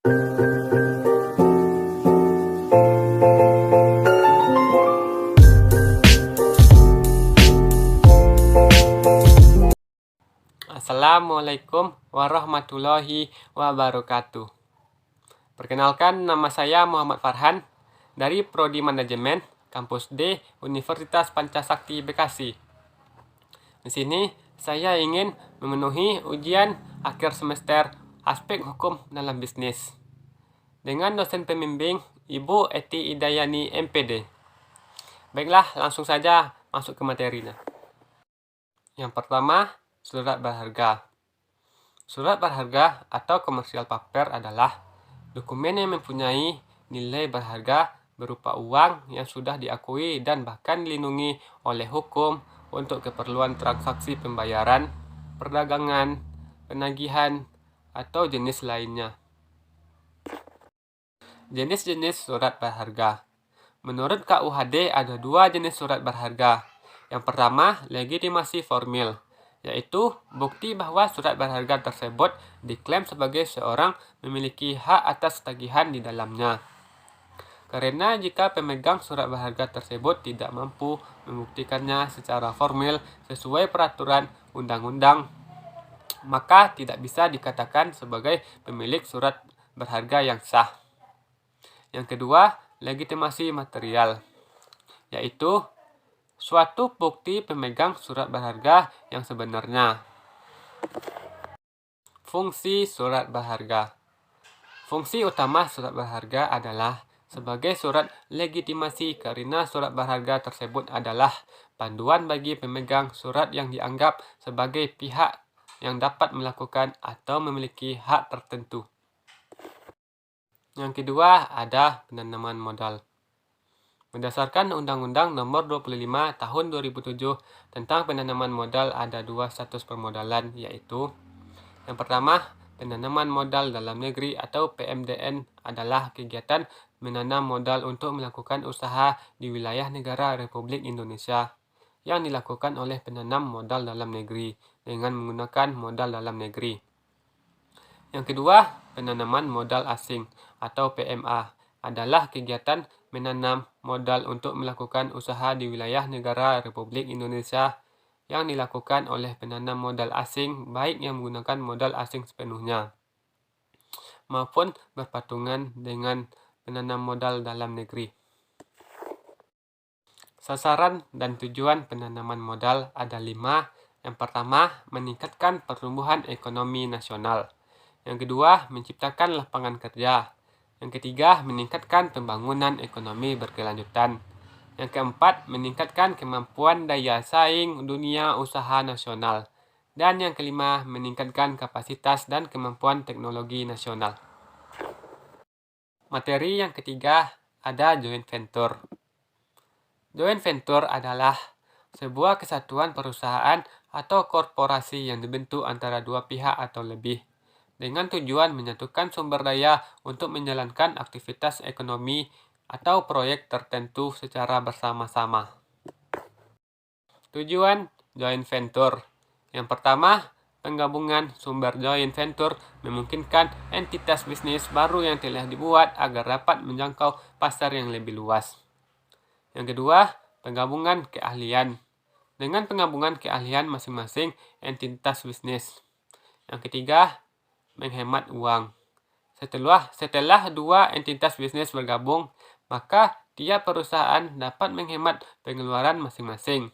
Assalamualaikum warahmatullahi wabarakatuh. Perkenalkan, nama saya Muhammad Farhan dari Prodi Manajemen Kampus D Universitas Pancasakti Bekasi. Di sini saya ingin memenuhi ujian akhir semester aspek hukum dalam bisnis dengan dosen pembimbing Ibu Eti Idayani MPD. Baiklah, langsung saja masuk ke materinya. Yang pertama, surat berharga. Surat berharga atau commercial paper adalah dokumen yang mempunyai nilai berharga berupa uang yang sudah diakui dan bahkan dilindungi oleh hukum untuk keperluan transaksi pembayaran, perdagangan, penagihan, atau jenis lainnya. Jenis-jenis surat berharga. Menurut KUHD ada dua jenis surat berharga. Yang pertama, legitimasi formil, yaitu bukti bahwa surat berharga tersebut diklaim sebagai seorang memiliki hak atas tagihan di dalamnya. Karena jika pemegang surat berharga tersebut tidak mampu membuktikannya secara formil sesuai peraturan undang-undang, maka tidak bisa dikatakan sebagai pemilik surat berharga yang sah. Yang kedua, legitimasi material, yaitu suatu bukti pemegang surat berharga yang sebenarnya. Fungsi surat berharga. Fungsi utama surat berharga adalah sebagai surat legitimasi karena surat berharga tersebut adalah panduan bagi pemegang surat yang dianggap sebagai pihak yang dapat melakukan atau memiliki hak tertentu. Yang kedua, ada penanaman modal. Berdasarkan Undang-Undang Nomor 25 Tahun 2007 tentang penanaman modal ada dua status permodalan, yaitu yang pertama, penanaman modal dalam negeri atau PMDN adalah kegiatan menanam modal untuk melakukan usaha di wilayah negara Republik Indonesia yang dilakukan oleh penanam modal dalam negeri dengan menggunakan modal dalam negeri. Yang kedua, penanaman modal asing atau PMA adalah kegiatan menanam modal untuk melakukan usaha di wilayah negara Republik Indonesia yang dilakukan oleh penanam modal asing baik yang menggunakan modal asing sepenuhnya maupun berpatungan dengan penanam modal dalam negeri. Sasaran dan tujuan penanaman modal ada 5. Yang pertama, meningkatkan pertumbuhan ekonomi nasional. Yang kedua, menciptakan lapangan kerja. Yang ketiga, meningkatkan pembangunan ekonomi berkelanjutan. Yang keempat, meningkatkan kemampuan daya saing dunia usaha nasional. Dan yang kelima, meningkatkan kapasitas dan kemampuan teknologi nasional. Materi yang ketiga ada joint venture. Joint venture adalah sebuah kesatuan perusahaan atau korporasi yang dibentuk antara dua pihak atau lebih, dengan tujuan menyatukan sumber daya untuk menjalankan aktivitas ekonomi atau proyek tertentu secara bersama-sama. Tujuan joint venture. Yang pertama, penggabungan sumber joint venture memungkinkan entitas bisnis baru yang telah dibuat agar dapat menjangkau pasar yang lebih luas. Yang kedua, penggabungan keahlian. Dengan penggabungan keahlian masing-masing entitas bisnis. Yang ketiga, menghemat uang. Setelah dua entitas bisnis bergabung, maka tiap perusahaan dapat menghemat pengeluaran masing-masing.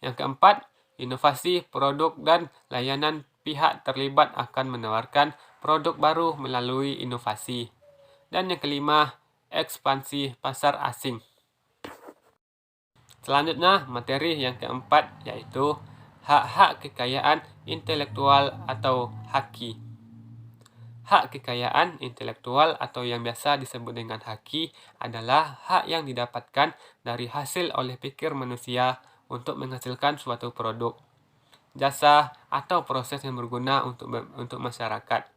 Yang keempat, inovasi produk dan layanan pihak terlibat akan menawarkan produk baru melalui inovasi. Dan yang kelima, ekspansi pasar asing. Selanjutnya, materi yang keempat yaitu hak-hak kekayaan intelektual atau haki. Hak kekayaan intelektual atau yang biasa disebut dengan haki adalah hak yang didapatkan dari hasil oleh pikir manusia untuk menghasilkan suatu produk, jasa, atau proses yang berguna untuk masyarakat.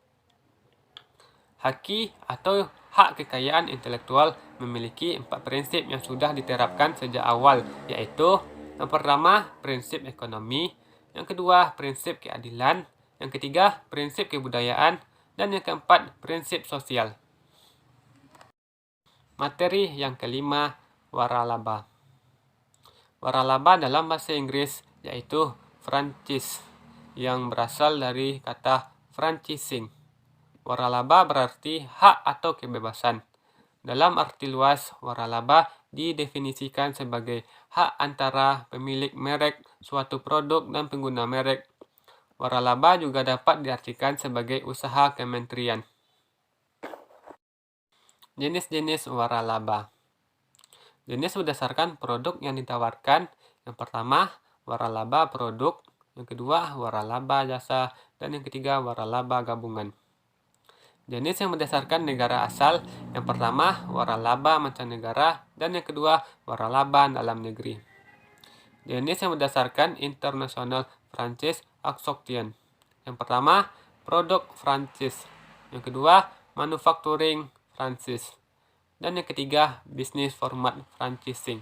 Haki atau hak kekayaan intelektual memiliki 4 prinsip yang sudah diterapkan sejak awal, yaitu yang pertama, prinsip ekonomi, yang kedua, prinsip keadilan, yang ketiga, prinsip kebudayaan, Dan yang keempat, prinsip sosial. Materi yang kelima, waralaba. Waralaba dalam bahasa Inggris yaitu franchise yang berasal dari kata franchising. Waralaba berarti hak atau kebebasan. Dalam arti luas, waralaba didefinisikan sebagai hak antara pemilik merek suatu produk dan pengguna merek. Waralaba juga dapat diartikan sebagai usaha kementerian. Jenis-jenis waralaba. Jenis berdasarkan produk yang ditawarkan. Yang pertama, waralaba produk. Yang kedua, waralaba jasa. Dan yang ketiga, waralaba gabungan. Jenis yang berdasarkan negara asal. Yang pertama, waralaba mancanegara. Dan yang kedua, waralaba dalam negeri. Jenis yang berdasarkan international franchise auction. Yang pertama, produk franchise. Yang kedua, manufacturing franchise. Dan yang ketiga, bisnis format franchising.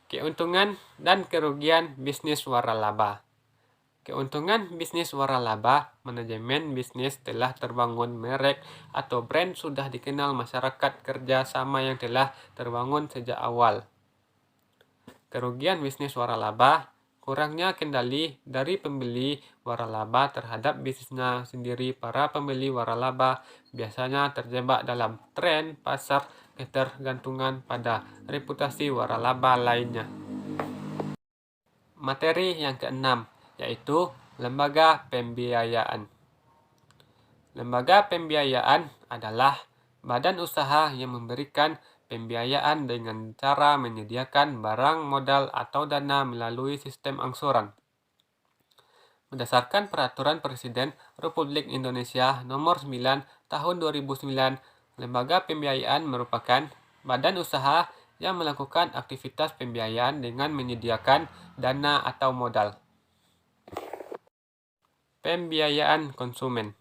Keuntungan dan kerugian bisnis waralaba. Keuntungan bisnis waralaba, manajemen bisnis telah terbangun merek atau brand sudah dikenal masyarakat kerja sama yang telah terbangun sejak awal. Kerugian bisnis waralaba, kurangnya kendali dari pembeli waralaba terhadap bisnisnya sendiri. Para pembeli waralaba biasanya terjebak dalam tren pasar ketergantungan pada reputasi waralaba lainnya. Materi yang keenam, yaitu lembaga pembiayaan. Lembaga pembiayaan adalah badan usaha yang memberikan pembiayaan dengan cara menyediakan barang modal atau dana melalui sistem angsuran. Berdasarkan Peraturan Presiden Republik Indonesia Nomor 9 Tahun 2009, lembaga pembiayaan merupakan badan usaha yang melakukan aktivitas pembiayaan dengan menyediakan dana atau modal. Pembiayaan konsumen.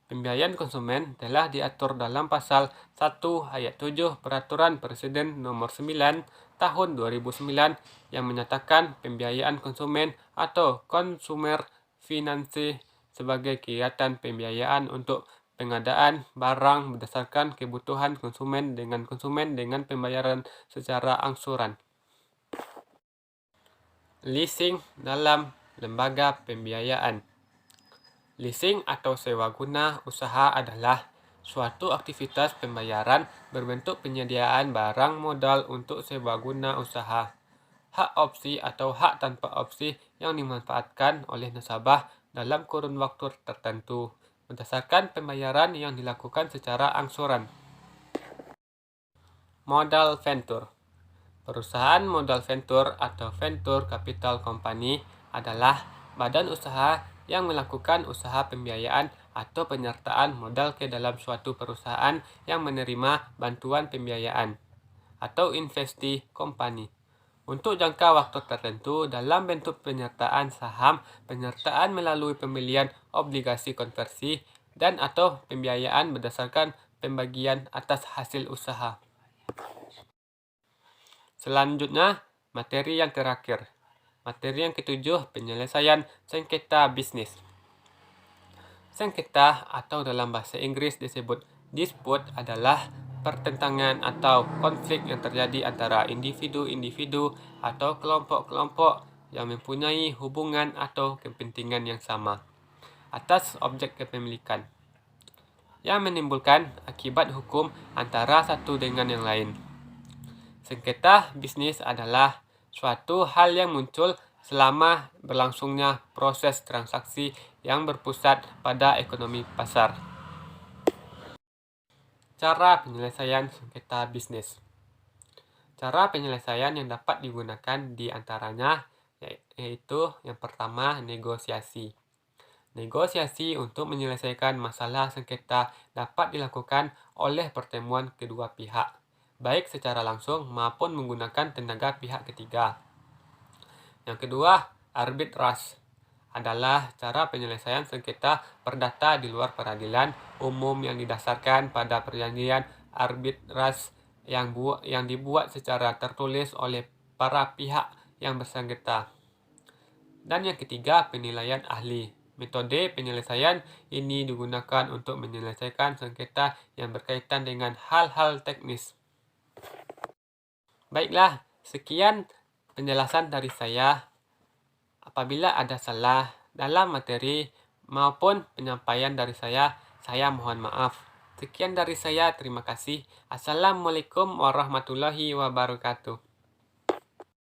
Pembiayaan konsumen telah diatur dalam Pasal 1 Ayat 7 Peraturan Presiden Nomor 9 Tahun 2009 yang menyatakan pembiayaan konsumen atau consumer finance sebagai kegiatan pembiayaan untuk pengadaan barang berdasarkan kebutuhan konsumen dengan pembayaran secara angsuran. Leasing dalam lembaga pembiayaan. Leasing atau sewa guna usaha adalah suatu aktivitas pembayaran berbentuk penyediaan barang modal untuk sewa guna usaha. Hak opsi atau hak tanpa opsi yang dimanfaatkan oleh nasabah dalam kurun waktu tertentu berdasarkan pembayaran yang dilakukan secara angsuran. Modal venture. Perusahaan modal venture atau venture capital company adalah badan usaha yang melakukan usaha pembiayaan atau penyertaan modal ke dalam suatu perusahaan yang menerima bantuan pembiayaan atau investasi company untuk jangka waktu tertentu dalam bentuk penyertaan saham, penyertaan melalui pembelian obligasi konversi, dan atau pembiayaan berdasarkan pembagian atas hasil usaha. Selanjutnya, materi yang terakhir. Materi yang ketujuh, penyelesaian sengketa bisnis. Sengketa atau dalam bahasa Inggris disebut dispute adalah pertentangan atau konflik yang terjadi antara individu-individu atau kelompok-kelompok yang mempunyai hubungan atau kepentingan yang sama atas objek kepemilikan yang menimbulkan akibat hukum antara satu dengan yang lain. Sengketa bisnis adalah suatu hal yang muncul selama berlangsungnya proses transaksi yang berpusat pada ekonomi pasar. Cara penyelesaian sengketa bisnis. Cara penyelesaian yang dapat digunakan di antaranya yaitu yang pertama, negosiasi. Negosiasi untuk menyelesaikan masalah sengketa dapat dilakukan oleh pertemuan kedua pihak, baik secara langsung maupun menggunakan tenaga pihak ketiga. Yang kedua, arbitrase adalah cara penyelesaian sengketa perdata di luar peradilan umum yang didasarkan pada perjanjian arbitrase yang dibuat secara tertulis oleh para pihak yang bersengketa. Dan yang ketiga, penilaian ahli. Metode penyelesaian ini digunakan untuk menyelesaikan sengketa yang berkaitan dengan hal-hal teknis. Baiklah, sekian penjelasan dari saya. Apabila ada salah dalam materi maupun penyampaian dari saya mohon maaf. Sekian dari saya, terima kasih. Assalamualaikum warahmatullahi wabarakatuh.